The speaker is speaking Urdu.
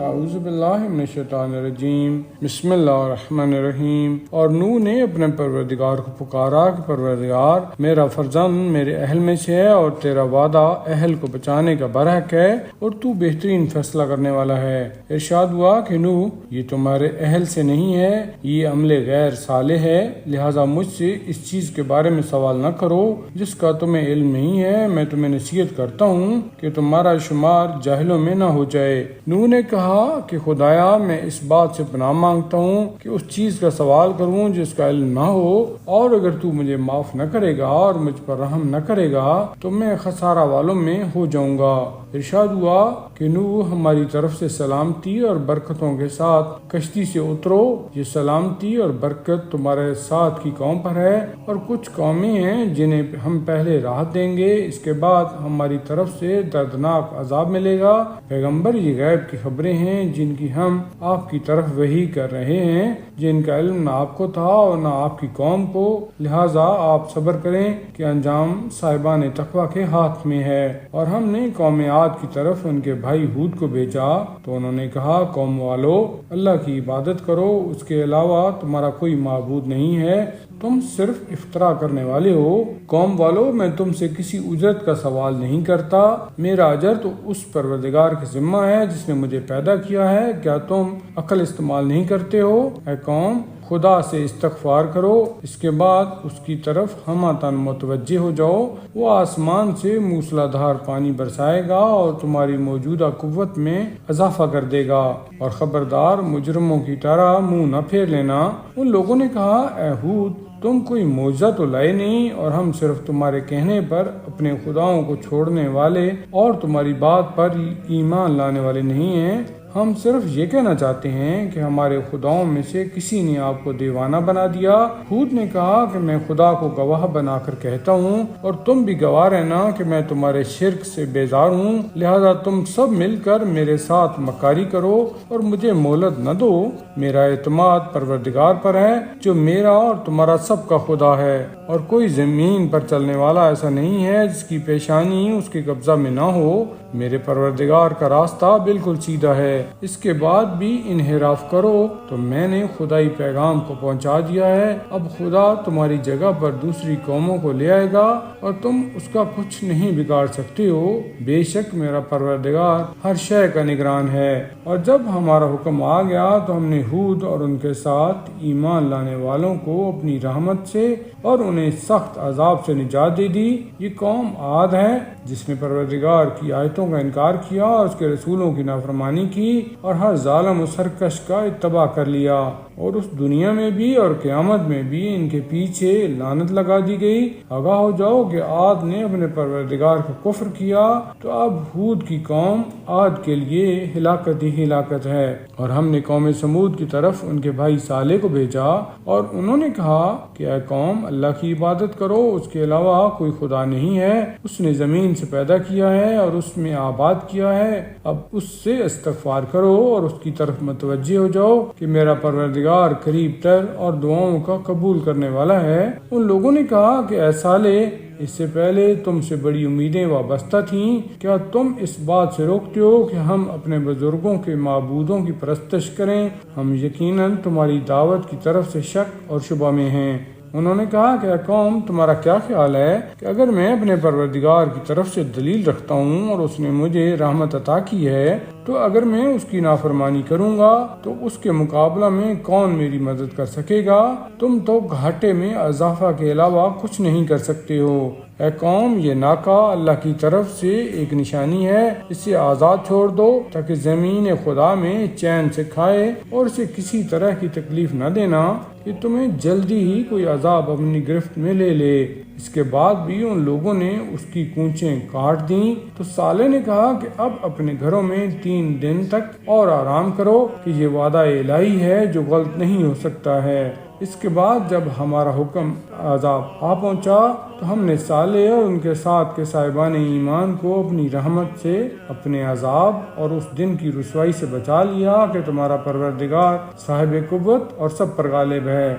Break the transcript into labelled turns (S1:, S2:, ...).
S1: اعوذ باللہ من الشیطان الرجیم بسم اللہ الرحمن الرحیم۔ اور نوح نے اپنے پروردگار کو پکارا کہ پروردگار، میرا فرزند میرے اہل میں سے ہے اور تیرا وعدہ اہل کو بچانے کا برحق ہے اور تو بہترین فیصلہ کرنے والا ہے۔ ارشاد ہوا کہ نوح، یہ تمہارے اہل سے نہیں ہے، یہ عمل غیر صالح ہے، لہٰذا مجھ سے اس چیز کے بارے میں سوال نہ کرو جس کا تمہیں علم نہیں ہے۔ میں تمہیں نصیحت کرتا ہوں کہ تمہارا شمار جاہلوں میں نہ ہو جائے۔ نوح نے کہا کہ خدایا، میں اس بات سے پناہ مانگتا ہوں کہ اس چیز کا سوال کروں جس کا علم نہ ہو، اور اگر تو مجھے معاف نہ کرے گا اور مجھ پر رحم نہ کرے گا تو میں خسارہ والوں میں ہو جاؤں گا۔ ارشاد ہوا کہ نوح، ہماری طرف سے سلامتی اور برکتوں کے ساتھ کشتی سے اترو۔ یہ سلامتی اور برکت تمہارے ساتھ کی قوم پر ہے، اور کچھ قومیں ہیں جنہیں ہم پہلے راحت دیں گے، اس کے بعد ہماری طرف سے دردناک عذاب ملے گا۔ پیغمبر یہ غیب کی خبریں ہیں جن کی ہم آپ کی طرف وحی کر رہے ہیں، جن کا علم نہ آپ کو تھا اور نہ آپ کی قوم کو، لہٰذا آپ صبر کریں کہ انجام صاحبان تقوی کے ہاتھ میں ہے۔ اور ہم نے قوم عاد کی طرف ان کے بھائی ہود کو بھیجا تو انہوں نے کہا، قوم والو، اللہ کی عبادت کرو، اس کے علاوہ تمہارا کوئی معبود نہیں ہے، تم صرف افطرا کرنے والے ہو۔ قوم والو، میں تم سے کسی اجرت کا سوال نہیں کرتا، میرا اجر تو اس پروردگار کے ذمہ ہے جس نے مجھے پیدا کیا ہے۔ کیا تم عقل استعمال نہیں کرتے ہو؟ اے قوم، خدا سے استغفار کرو، اس کے بعد اس کی طرف ہمتاً متوجہ ہو جاؤ۔ وہ آسمان سے موسلا دھار پانی برسائے گا اور تمہاری موجودہ قوت میں اضافہ کر دے گا، اور خبردار مجرموں کی طرح منہ نہ پھیر لینا۔ ان لوگوں نے کہا، اے ہود، تم کوئی معجزہ تو لائے نہیں، اور ہم صرف تمہارے کہنے پر اپنے خداؤں کو چھوڑنے والے اور تمہاری بات پر ایمان لانے والے نہیں ہیں۔ ہم صرف یہ کہنا چاہتے ہیں کہ ہمارے خداؤں میں سے کسی نے آپ کو دیوانہ بنا دیا۔ ہود نے کہا کہ میں خدا کو گواہ بنا کر کہتا ہوں، اور تم بھی گواہ رہنا کہ میں تمہارے شرک سے بیزار ہوں، لہذا تم سب مل کر میرے ساتھ مکاری کرو اور مجھے مہلت نہ دو۔ میرا اعتماد پروردگار پر ہے جو میرا اور تمہارا سب کا خدا ہے، اور کوئی زمین پر چلنے والا ایسا نہیں ہے جس کی پیشانی اس کے قبضہ میں نہ ہو۔ میرے پروردگار کا راستہ بالکل سیدھا ہے، اس کے بعد بھی انحراف کرو تو میں نے خدائی پیغام کو پہنچا دیا ہے۔ اب خدا تمہاری جگہ پر دوسری قوموں کو لے آئے گا اور تم اس کا کچھ نہیں بگاڑ سکتے ہو۔ بے شک میرا پروردگار ہر شے کا نگران ہے۔ اور جب ہمارا حکم آ گیا تو ہم نے ہود اور ان کے ساتھ ایمان لانے والوں کو اپنی رحمت سے اور انہیں سخت عذاب سے نجات دے دی۔ یہ قوم عاد ہے جس نے پروردگار کی آیتوں کا انکار کیا اور اس کے رسولوں کی نافرمانی کی، اور ہر ظالم و سرکش کا اتباع کر لیا، اور اس دنیا میں بھی اور قیامت میں بھی ان کے پیچھے لعنت لگا دی گئی۔ آگاہ ہو جاؤ کہ عاد نے اپنے پروردگار کا کفر کیا، تو اب ہود کی قوم عاد کے لیے ہلاکت ہی ہلاکت ہے۔ اور ہم نے قوم سمود کی طرف ان کے بھائی صالح کو بھیجا، اور انہوں نے کہا کہ اے قوم، اللہ کی عبادت کرو، اس کے علاوہ کوئی خدا نہیں ہے، اس نے زمین سے پیدا کیا ہے اور اس میں آباد کیا ہے، اب اس سے استغفار کرو اور اس کی طرف متوجہ ہو جاؤ کہ میرا پروردگار قریب تر اور دعاؤں کا قبول کرنے والا ہے۔ ان لوگوں نے کہا کہ اے صالح، اس سے پہلے تم سے بڑی امیدیں وابستہ تھیں، کیا تم اس بات سے روکتے ہو کہ ہم اپنے بزرگوں کے معبودوں کی پرستش کریں؟ ہم یقیناً تمہاری دعوت کی طرف سے شک اور شبہ میں ہیں۔ انہوں نے کہا کہ اے قوم، تمہارا کیا خیال ہے کہ اگر میں اپنے پروردگار کی طرف سے دلیل رکھتا ہوں اور اس نے مجھے رحمت عطا کی ہے، تو اگر میں اس کی نافرمانی کروں گا تو اس کے مقابلہ میں کون میری مدد کر سکے گا؟ تم تو گھاٹے میں اضافہ کے علاوہ کچھ نہیں کر سکتے ہو۔ اے قوم، یہ ناکہ اللہ کی طرف سے ایک نشانی ہے، اسے آزاد چھوڑ دو تاکہ زمین خدا میں چین سے کھائے، اور اسے کسی طرح کی تکلیف نہ دینا کہ تمہیں جلدی ہی کوئی عذاب اپنی گرفت میں لے لے۔ اس کے بعد بھی ان لوگوں نے اس کی کونچیں کاٹ دیں، تو صالح نے کہا کہ اب اپنے گھروں میں 3 دن تک اور آرام کرو، کہ یہ وعدہ الہی ہے جو غلط نہیں ہو سکتا ہے۔ اس کے بعد جب ہمارا حکم عذاب آ پہنچا تو ہم نے صالح اور ان کے ساتھ کے صاحبان ایمان کو اپنی رحمت سے اپنے عذاب اور اس دن کی رسوائی سے بچا لیا کہ تمہارا پروردگار صاحب قوت اور سب پر غالب ہے۔